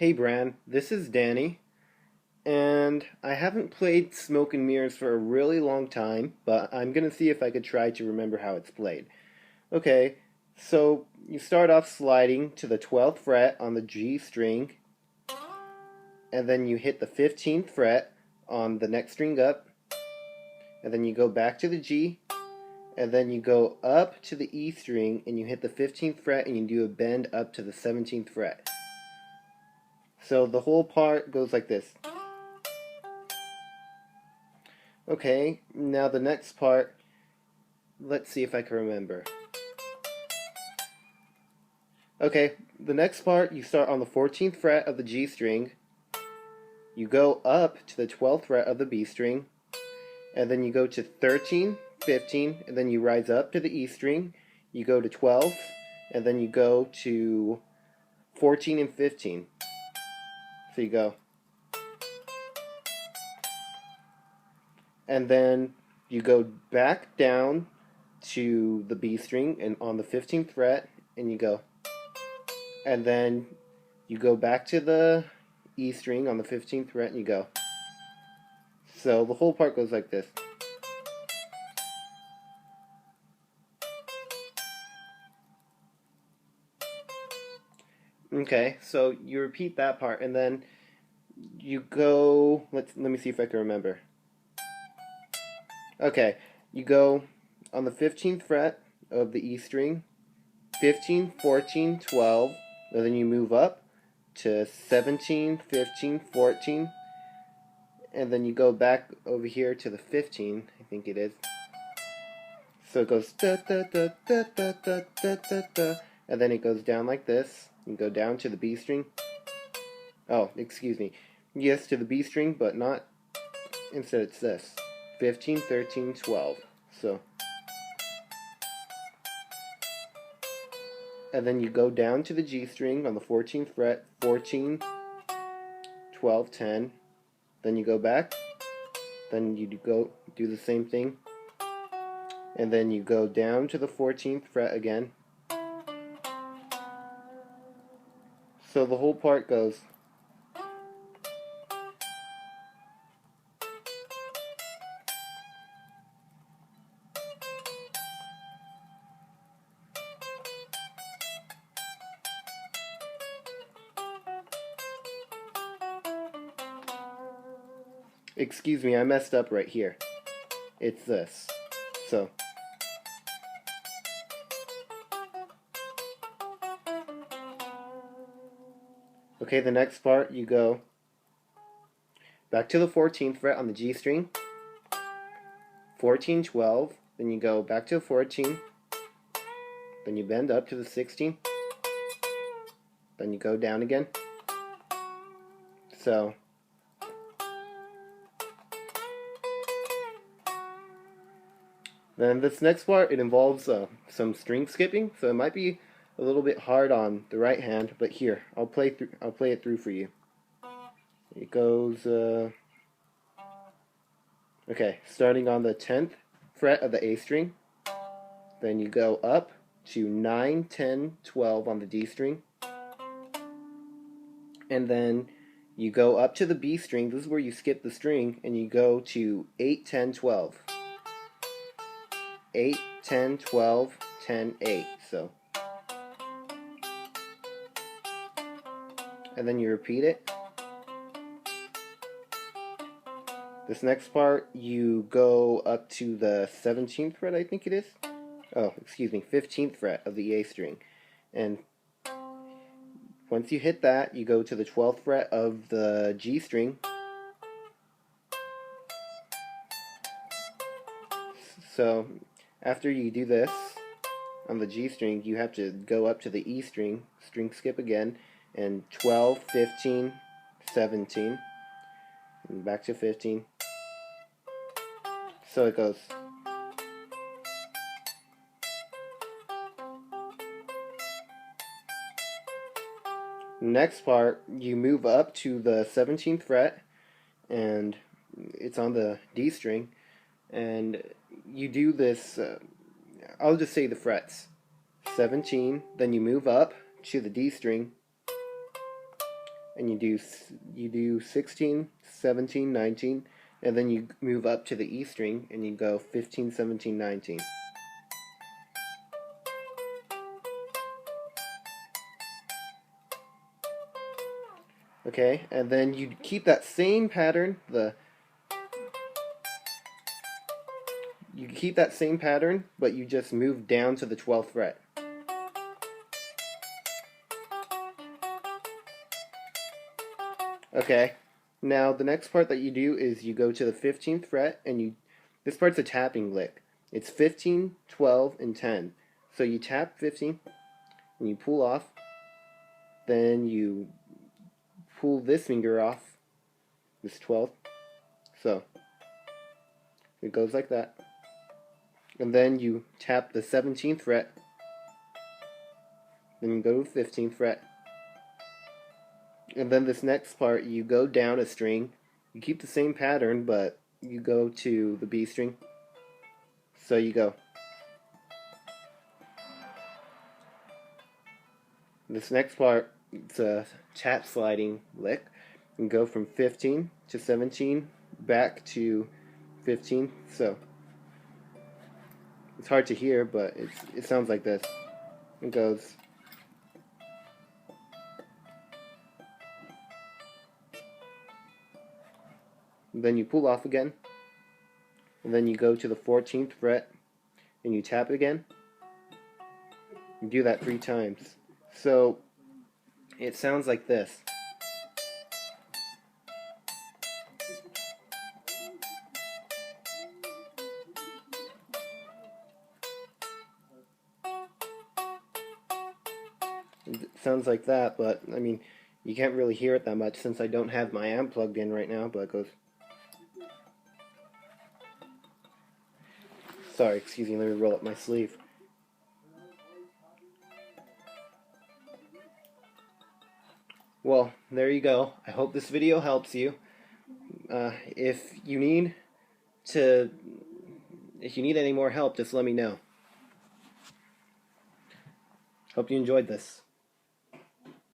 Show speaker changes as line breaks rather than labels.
Hey Bran, this is Danny, and I haven't played Smoke and Mirrors for a really long time, but I'm gonna see if I could try to remember how it's played. Okay, so you start off sliding to the 12th fret on the G string, and then you hit the 15th fret on the next string up, and then you go back to the G, and then you go up to the E string, and you hit the 15th fret, and you do a bend up to the 17th fret. So the whole part goes like this. Okay, now the next part, let's see if I can remember. Okay, the next part, you start on the 14th fret of the G string, you go up to the 12th fret of the B string, and then you go to 13, 15, and then you rise up to the E string, you go to 12, and then you go to 14 and 15. So you go. And then you go back down to the B string and on the 15th fret, and you go. And then you go back to the E string on the 15th fret, and you go. So the whole part goes like this. Okay, so you repeat that part, and then you go. Let me see if I can remember. Okay, you go on the 15th fret of the E string, 15, 14, 12, and then you move up to 17, 15, 14, and then you go back over here to the 15, I think it is. So it goes da da da da da da da da da, and then it goes down like this. You go down to the B string. Oh, excuse me. Yes, to the B string, but not, instead it's this. 15, 13, 12. So, and then you go down to the G string on the 14th fret, 14, 12, 10. Then you go back. Then you go do the same thing. And then you go down to the 14th fret again. So the whole part goes. Excuse me, I messed up right here. It's this. So. Okay, the next part, you go back to the 14th fret on the G string, 14, 12, then you go back to 14, then you bend up to the 16, then you go down again. So, then this next part, it involves some string skipping, so it might be a little bit hard on the right hand, but here, I'll play it through for you. It goes, okay, starting on the 10th fret of the A string, then you go up to 9, 10, 12 on the D string, and then you go up to the B string. This is where you skip the string, and you go to 8, 10, 12. 8, 10, 12, 10, 8. So, and then you repeat it. This next part, you go up to the 17th fret, I think it is. Oh, excuse me, 15th fret of the A string. And once you hit that, you go to the 12th fret of the G string. So, after you do this on the G string, you have to go up to the E string, string skip again, and 12, 15, 17, and back to 15. So it goes. Next part, you move up to the 17th fret, and it's on the D string, and you do this, I'll just say the frets. 17, then you move up to the D string, and you do 16, 17, 19, and then you move up to the E string and you go 15, 17, 19. Okay, and then you keep that same pattern, but you just move down to the 12th fret. Okay, now the next part that you do is you go to the 15th fret, and this part's a tapping lick. It's 15, 12, and 10. So you tap 15, and you pull off, then you pull this finger off, this 12th, so it goes like that. And then you tap the 17th fret, then you go to the 15th fret, and then this next part you go down a string, you keep the same pattern but you go to the B string, so you go. This next part, it's a tap sliding lick, and go from 15 to 17 back to 15, so it's hard to hear, but it sounds like this. It goes. Then you pull off again, and then you go to the 14th fret, and you tap again. You do that 3 times. So it sounds like this. It sounds like that, but I mean, you can't really hear it that much since I don't have my amp plugged in right now, but it goes. Sorry, excuse me, let me roll up my sleeve. Well, there you go. I hope this video helps you. If you need any more help, just let me know. Hope you enjoyed this.